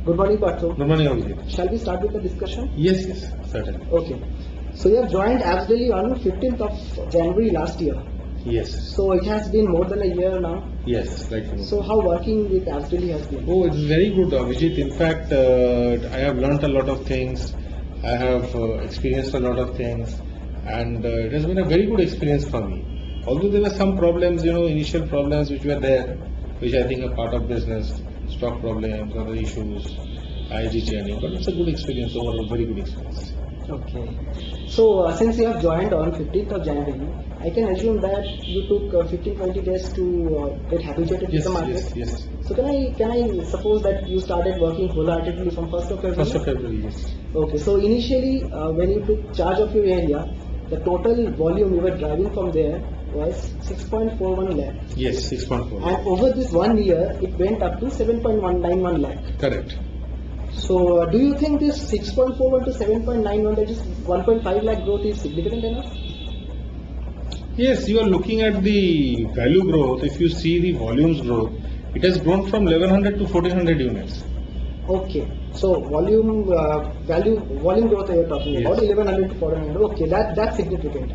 Good morning, Partho. Good morning, Abhijit. Shall we start with the discussion? Yes, certainly. Okay. So you have joined Absdelli on 15th of January last year. Yes. So it has been more than a year now. Yes, right. So how working with Absdelli has been? Oh, it's very good, Abhijit. In fact, I have learnt a lot of things. I have experienced a lot of things, and it has been a very good experience for me. Although there were some problems, initial problems which were there, which I think are part of business, stock problems, other issues, ISD churning, but it's a good experience overall, very good experience. Okay. So since you have joined on 15th of January, I can assume that you took 15-20 days to get habituated with the market. Yes. So can I suppose that you started working wholeheartedly from 1st of February? 1st of February, yes. Okay. So initially, when you took charge of your area, the total volume you were driving from there was 6.41 lakh. Yes, 6.4. And over this 1 year, it went up to 7.191 lakh. Correct. So, do you think this 6.41 to 7.91, that is 1.5 lakh growth, is significant enough? Yes, you are looking at the value growth. If you see the volumes growth, it has grown from 1100 to 1400 units. Okay. So, volume growth you are talking Yes. about, 1100 to 1400. Okay, that's significant.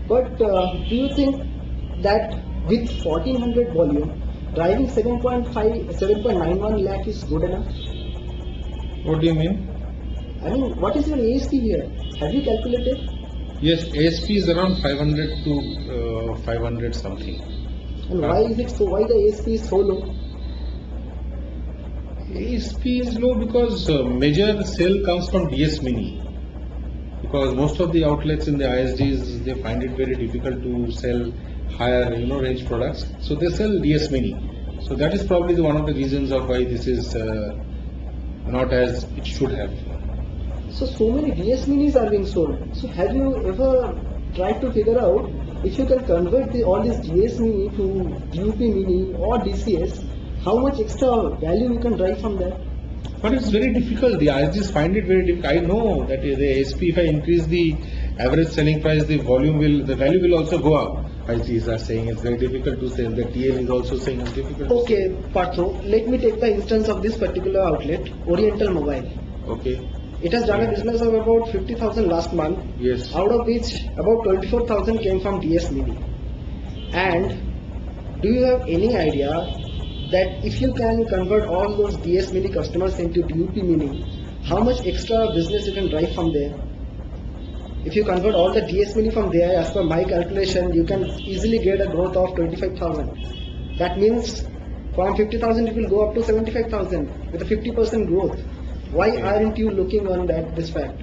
But do you think that with 1400 volume, driving 7.91 lakh is good enough? What do you mean? I mean, what is your ASP here? Have you calculated? Yes, ASP is around 500 to 500 something. And why is it so? Why the ASP is so low? ASP is low because major sale comes from DS Mini. Because most of the outlets in the ISDs, they find it very difficult to sell higher range products. So they sell DS Mini. So that is probably one of the reasons of why this is not as it should have. So many DS Minis are being sold. So have you ever tried to figure out if you can convert all these DS Mini to DUP Mini or DCS, how much extra value you can drive from that? But it's very difficult. The ISDs find it very difficult. I know that the ASP, if I increase the average selling price, the value will also go up. ISDs are saying it's very difficult to sell. The TL is also saying it's difficult. Okay, Partho, let me take the instance of this particular outlet, Oriental Mobile. Okay. It has done a business of about 50,000 last month. Yes. Out of which about 24,000 came from DS Mini. And do you have any idea that if you can convert all those DS Mini customers into DUP Mini, how much extra business you can drive from there? If you convert all the DS Mini from there, as per my calculation, you can easily get a growth of 25,000. That means from 50,000 it will go up to 75,000 with a 50% growth. Why aren't you looking on this fact?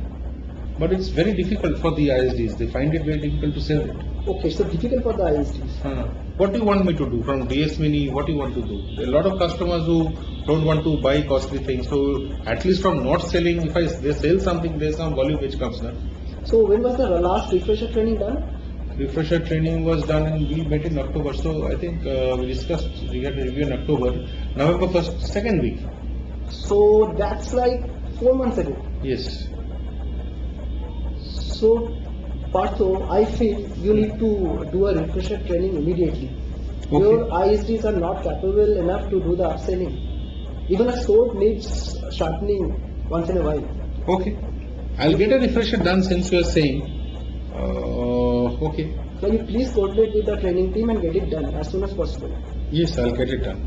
But it's very difficult for the ISDs. They find it very difficult to sell it. Okay, so difficult for the ISDs. What do you want me to do from DS Mini? What do you want to do? There are a lot of customers who don't want to buy costly things. So at least from not selling, if they sell something, there's some volume which comes now. So when was the last refresher training done? Refresher training was done and we met in October. So I think we discussed, we had a review in October, November 1st, second week. So that's like 4 months ago. Yes. So Partho, I feel you need to do a refresher training immediately. Okay. Your ISDs are not capable enough to do the upselling. Even a sword needs sharpening once in a while. Okay. I'll get a refresher done since you are saying. Okay. Can you please coordinate with the training team and get it done as soon as possible? Yes, I'll get it done.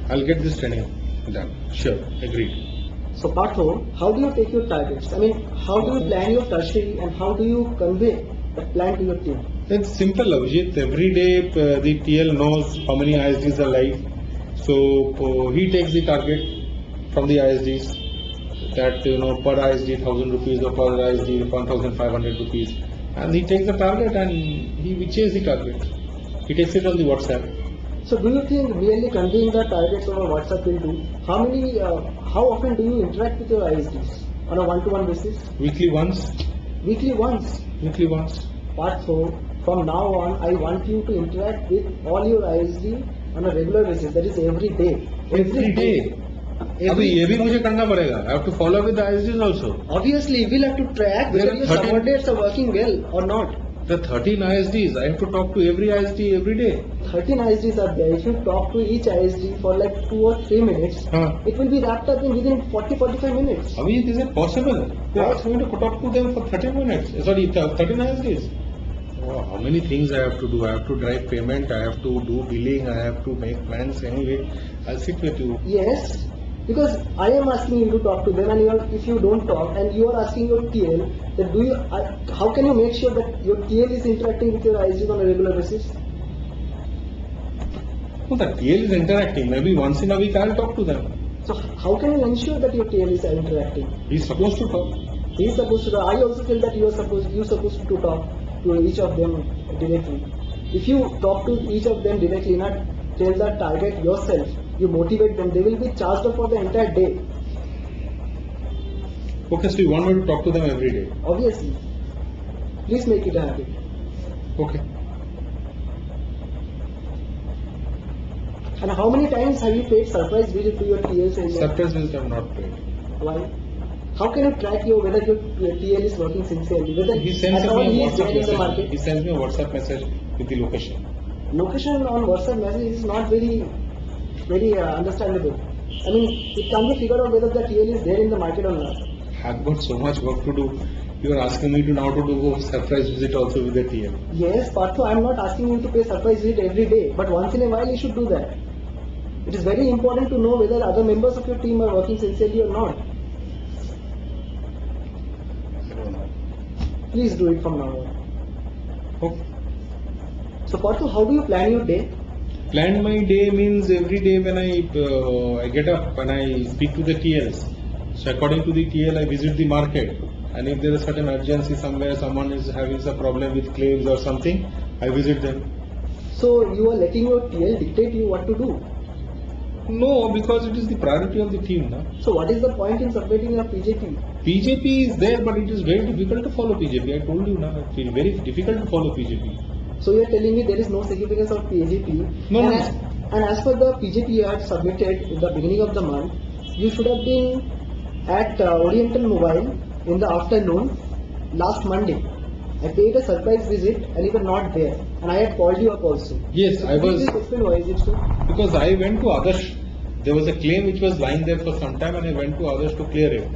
I'll get this training done. Sure, agreed. So Partho, how do you take your targets? I mean, how do you plan your tertiary and how do you convey that plan to your team? It's simple, Abhijit. Every day the TL knows how many ISDs are live. So he takes the target from the ISDs that per ISD 1000 rupees or per ISD 1500 rupees. And he takes the target and we chase the target. He takes it on the WhatsApp. So do you think merely conveying the targets over WhatsApp will do? How often do you interact with your ISDs? On a one-to-one basis? Weekly once. Weekly once? Weekly once. Partho, from now on, I want you to interact with all your ISD on a regular basis. That is every day. Every day. अभी ये भी मुझे करना पड़ेगा. I have to follow with the ISDs also. Obviously, you will have to track whether your subordinates are working well or not. The 13 ISDs, I have to talk to every ISD every day. 13 ISDs are there. If you talk to each ISD for like 2 or 3 minutes, it will be wrapped up in within 40-45 minutes. Abhijit, is it possible? You Right. ask me to talk to them for 30 minutes. Sorry, 39 days. Oh, how many things I have to do? I have to drive payment, I have to do billing, I have to make plans. Anyway, I'll sit with you. Yes, because I am asking you to talk to them, and if you don't talk, and you are asking your TL, then how can you make sure that your TL is interacting with your ISDs on a regular basis? No, the TL is interacting. Maybe once in a week I'll talk to them. So how can you ensure that your TL is interacting? He's supposed to talk. He is supposed to talk. I also feel that you supposed to talk to each of them directly. If you talk to each of them directly, not tell the target yourself, you motivate them, they will be charged up for the entire day. Okay, so you want me to talk to them every day? Obviously. Please make it a habit. Okay. And how many times have you paid surprise visit to your TLs? And Surprise visit I have not paid. why? How can you track whether your TL is working sincerely? Whether He sends at me all a he is WhatsApp there in the message. market? He sends me a WhatsApp message with the location. Location on WhatsApp message is not very understandable. I mean, it can't be figured out whether the TL is there in the market or not. I've got so much work to do. You are asking me to now to do a surprise visit also with the TL. Yes, Partho, I am not asking you to pay surprise visit every day, but once in a while you should do that. It is very important to know whether other members of your team are working sincerely or not. I don't know. Please do it from now on. Okay. So Partho, how do you plan your day? Plan my day means every day when I get up and I speak to the TLs. So according to the TL, I visit the market. And if there is certain urgency somewhere, someone is having some problem with claims or something, I visit them. So you are letting your TL dictate you what to do. No, because it is the priority of the team. No? So what is the point in submitting your PJP? PJP is there, but it is very difficult to follow PJP. I told you now, it is very difficult to follow PJP. So you are telling me there is no significance of PJP. No, and, no. and as per the PJP you had submitted in the beginning of the month, you should have been at Oriental Mobile in the afternoon last Monday. I paid a surprise visit and you were not there. And I had called you up also. Yes, I was. Please explain why is it so? Because I went to Adarsh. There was a claim which was lying there for some time and I went to Adarsh to clear it.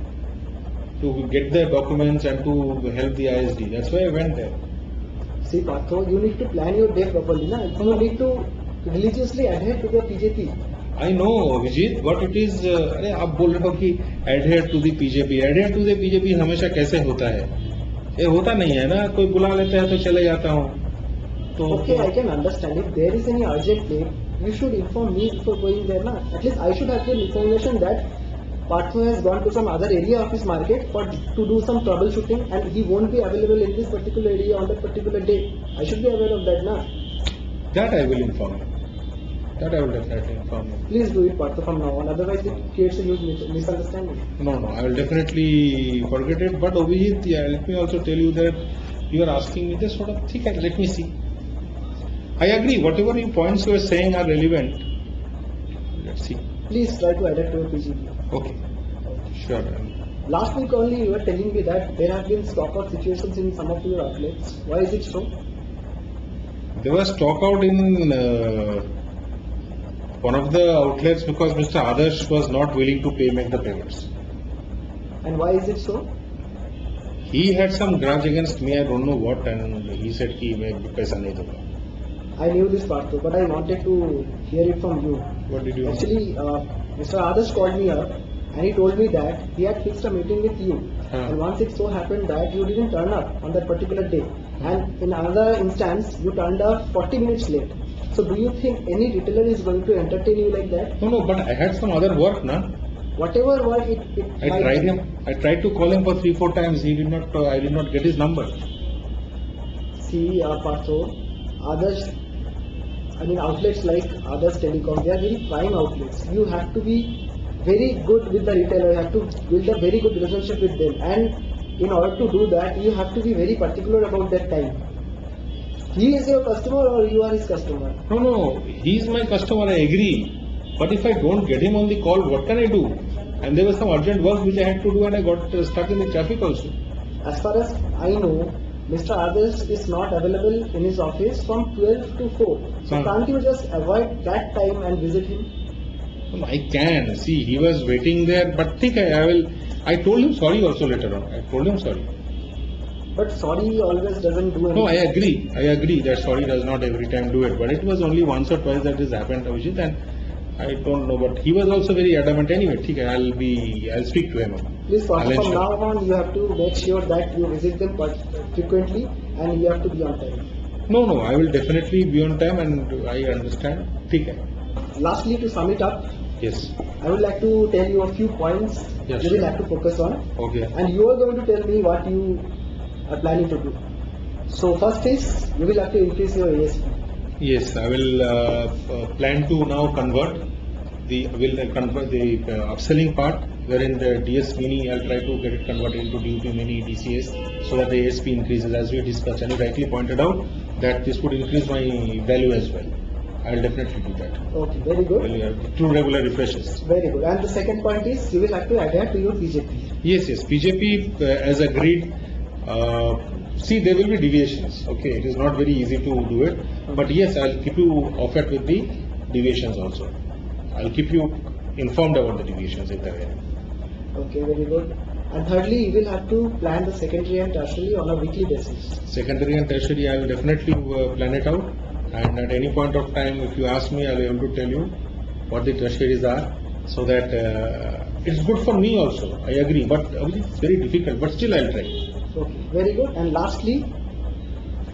To get the documents and to help the ISD. That's why I went there. See Partho, you need to plan your day properly. Na? You need to religiously adhere to the PJP. I know Vijit, but it is. अरे आप बोल रहे हो कि adhere to the PJP. Adhere to the PJP हमेशा कैसे होता है? ये होता नहीं है ना. कोई बुला लेता है तो चले जाता हूँ. तो Okay, I can understand. If there is any urgent claim, you should inform me before going there. Na? At least I should have the information that Partho has gone to some other area of his market to do some troubleshooting and he won't be available in this particular area on that particular day. I should be aware of that now. that I will inform you. That I will definitely inform you. Please do it Partho from now on. Otherwise it creates a huge misunderstanding. No, I will definitely forget it. But Abhijit, yeah, let me also tell you that you are asking me this sort of thing. Let me see. I agree. Whatever you points you are saying are relevant. Let's see. Please try to adapt to your PGP. Okay. Sure. Last week only you were telling me that there have been stock out situations in some of your outlets. Why is it so? There was stock out in one of the outlets because Mr. Adarsh was not willing to make the payments. And why is it so? He had some grudge against me. I don't know what, and he said कि मैं पैसा नहीं दूँगा. I knew this part too, but I wanted to hear it from you. What did you want? Actually, Mr. Adarsh called me up and he told me that he had fixed a meeting with you. And once it so happened that you didn't turn up on that particular day. And in another instance, you turned up 40 minutes late. So do you think any retailer is going to entertain you like that? No, but I had some other work, na. Whatever work I tried him. I tried to call him for 3-4 times. He did not. I did not get his number. See, Partho, outlets like Adarsh Telecom, they are very prime outlets. You have to be very good with the retailer. You have to build a very good relationship with them. And in order to do that, you have to be very particular about that time. He is your customer or you are his customer? No. He is my customer. I agree. But if I don't get him on the call, what can I do? And there was some urgent work which I had to do, and I got stuck in the traffic also. As far as I know, Mr. Adarsh is not available in his office from 12 to 4. So Huh. can't you just avoid that time and visit him? No, I can. See, he was waiting there, but think I will. I told him sorry also later on. I told him sorry. But sorry always doesn't do anything. No, I agree. I agree that sorry does not every time do it, but it was only once or twice that this happened, Abhijit, and I don't know. But he was also very adamant anyway. Okay, I'll speak to him. Please, I'll from ensure. now on, you have to make sure that you visit them quite frequently and you have to be on time. No, I will definitely be on time, and I understand. Okay. Lastly, to sum it up, Yes. I would like to tell you a few points Yes, you will sure. have to focus on, Okay. and you are going to tell me what you are planning to do. So first is you will have to increase your ASP. Yes, I will plan to now convert the upselling part, wherein the DS Mini I'll try to get it converted into DUP Mini DCS so that the ASP increases as we discussed. And you rightly pointed out that this would increase my value as well. I will definitely do that. Okay, very good. Through regular refreshes. Very good. And the second point is you will have to adhere to your PJP. Yes, PJP as agreed. See, there will be deviations. Okay, it is not very easy to do it, but yes, I'll keep you off it with the deviations also. I'll keep you informed about the deviations if there are any. Okay, very good. And thirdly, you will have to plan the secondary and tertiary on a weekly basis. Secondary and tertiary, I will definitely plan it out. And at any point of time, if you ask me, I'll be able to tell you what the tertiaries are, so that it's good for me also. I agree, but it's very difficult. But still, I'll try. Okay, very good. And lastly,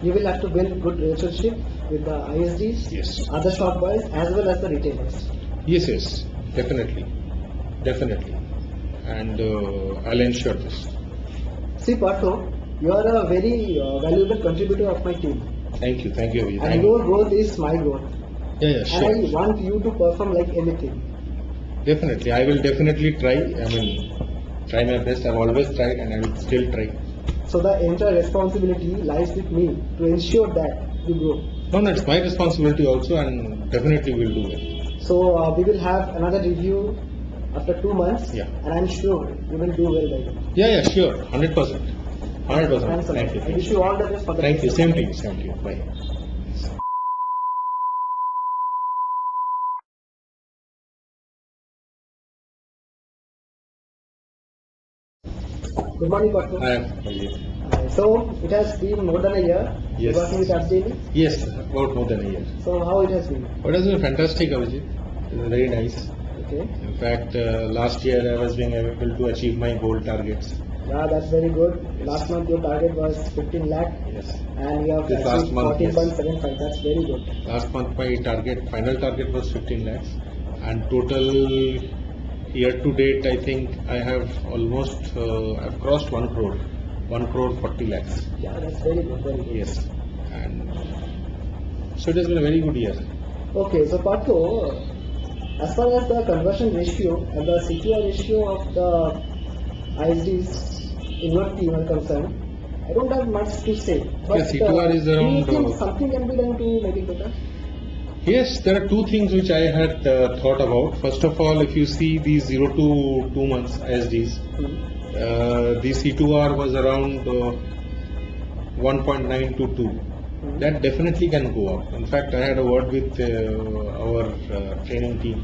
you will have to build good relationship with the ISDs, Yes. other shop boys, as well as the retailers. Yes, definitely, and I'll ensure this. See, Partho, you are a very valuable contributor of my team, Thank you, Abhijit. and your growth is my growth. Yeah, And sure. I want you to perform like anything. Definitely, I will definitely try. Try my best. I've always tried, and I will still try. So the entire responsibility lies with me to ensure that you grow. No, it's my responsibility also, and definitely will do it. So we will have another review after 2 months, Yeah. and I'm sure you will do well by then. Yeah, sure, 100%. Thanks a lot. Thank you. I wish you all the best for the Thank you. future. Same to you. Bye. Good morning, Partho. I am Abhijit. So it has been more than a year Yes. working with us daily. Yes, about more than a year. So how it has been? It has been fantastic, Abhijit. It was very nice. Okay. In fact, last year I was being able to achieve my goal targets. Yeah, that's very good. Last month your target was 15 lakh, Yes. and you have This last achieved month, yes. 14.75. That's very good. Last month my final target was 15 lakhs, and total year to date I think I have almost I've crossed 1 crore, 1 crore 40 lakhs. Yeah, that's very good. Very good. Yes, and so it has been a very good year. Okay, so Partho, as far as the conversion ratio and the CTR ratio of the ISDs in your team are concerned, I don't have much to say. But CTR is do you around, think something can be done to make it better? Yes, there are two things which I had thought about. First of all, if you see these 0 to 2 months ISDs, the C2R was around 1.9 to 2. That definitely can go up. In fact, I had a word with our training team,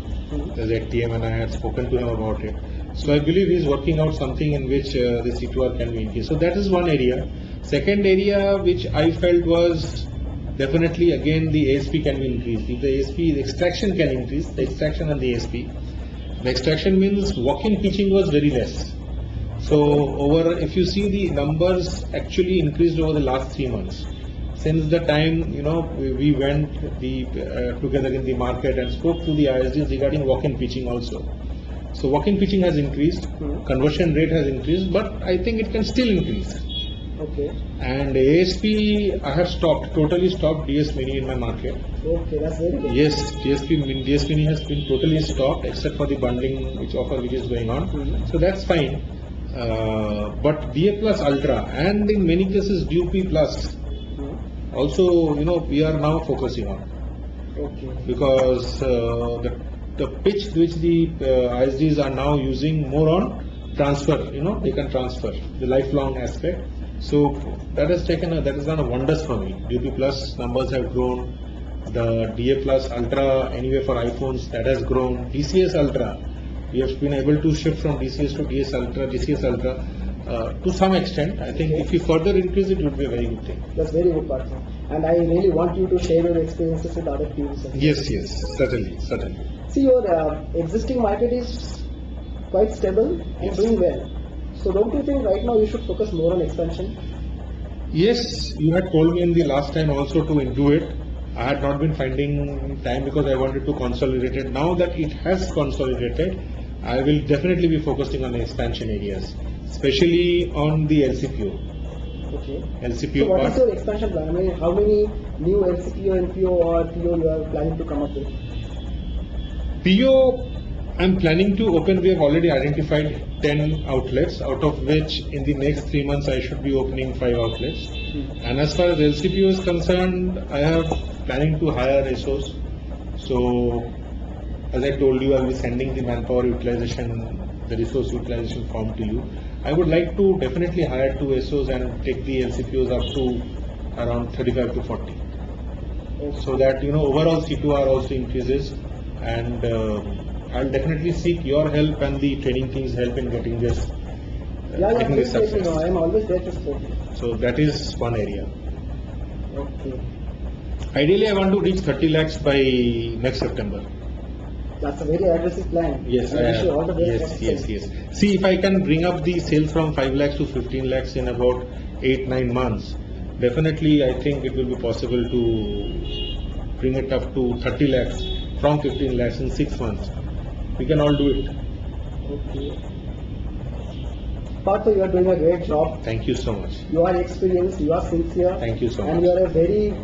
the ZTM, and I had spoken to him about it. So I believe he's working out something in which the C2R can be increased. So that is one area. Second area which I felt was definitely again the ASP can be increased. If the ASP, the extraction can increase, the extraction and the ASP. The extraction means walk-in pitching was very less. So if you see the numbers actually increased over the last 3 months. Since the time we went together in the market and spoke to the ISDs regarding walk-in pitching also. So walk-in pitching has increased, conversion rate has increased, but I think it can still increase. Okay. And ASP, I have totally stopped DS Mini in my market. Okay, that's very good. Yes, DS Mini has been totally stopped except for the bundling which is going on. So that's fine. But DA Plus Ultra and in many cases DUP Plus also, we are now focusing on. Okay. Because the pitch which the ISDs are now using more on transfer, they can transfer the lifelong aspect. So that has done wonders for me. DP Plus numbers have grown. The DA Plus Ultra, anyway for iPhones, that has grown. DCS Ultra, we have been able to shift from DCS to DCS Ultra to some extent. I think if you further increase it, would be a very good thing. That's very good, partner. And I really want you to share your experiences with other teams. Yes, certainly. See, your existing market is quite stable and Yes. doing well. So don't you think right now you should focus more on expansion? Yes, you had told me in the last time also to do it. I had not been finding time because I wanted to consolidate it. Now that it has consolidated, I will definitely be focusing on the expansion areas, especially on the LCPO. Okay. LCPO So what part. is your expansion plan? I mean, how many new LCPO, NPO or PO you are planning to come up with? PO, I'm planning to open. We have already identified 10 outlets, out of which in the next 3 months I should be opening 5 outlets. And as far as LCPO is concerned, I have planning to hire SOs. So, as I told you, I will be sending the manpower utilization, the resource utilization form to you. I would like to definitely hire 2 SOs and take the LCPOs up to around 35 to 40. So that overall C2R also increases, and I'll definitely seek your help and the training team's help in getting this. Getting this please let me success. know. I am always there to support you. So that is one area. Okay. Ideally, I want to reach 30 lakhs by next September. That's a very aggressive plan. Yes, I I wish you all the have. best. Yes. See, if I can bring up the sales from 5 lakhs to 15 lakhs in about 8-9 months, definitely I think it will be possible to bring it up to 30 lakhs from 15 lakhs in 6 months. We can all do it. Okay. Partha, you are doing a great job. Thank you so much. You are experienced, you are sincere. Thank you so And much. you are a very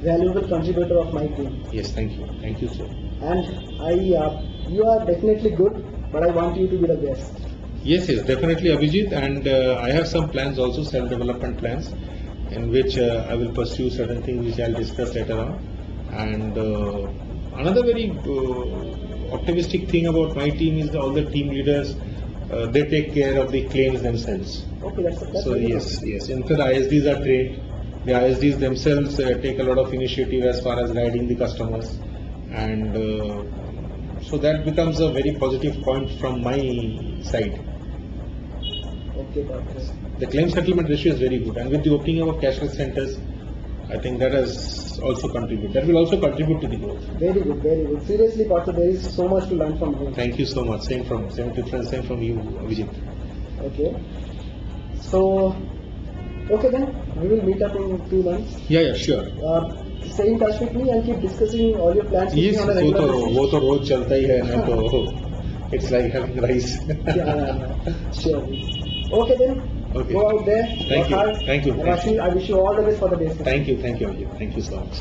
valuable contributor of my team. Yes, thank you. Thank you, sir. And you are definitely good, but I want you to be the best. Yes, definitely, Abhijit. And I have some plans also, self-development plans, in which I will pursue certain things which I'll discuss later on. And another very optimistic thing about my team is all the team leaders, they take care of the claims themselves. Okay, that's So very yes. good. In fact, ISDs are trained. The ISDs themselves take a lot of initiative as far as guiding the customers, and so that becomes a very positive point from my side. Okay, Partha. The claim settlement ratio is very good, and with the opening of cashless centers, I think that has also contributed. That will also contribute to the growth. Very good, very good. Seriously, Partha, there is so much to learn from you. Thank you so much. Same from you, Vijit. Okay. So, okay then, we will meet up in 2 months. Yeah, sure. Stay in touch with me and keep discussing all your plans with Yes, me on a regular basis. वो तो रोज चलता ही है ना तो it's like having rice. Yeah, sure. Okay then, Okay. go out there, Thank work you. hard. Thank you. And I wish you all the best for the business. Thank you, Vijit. Thank you so much.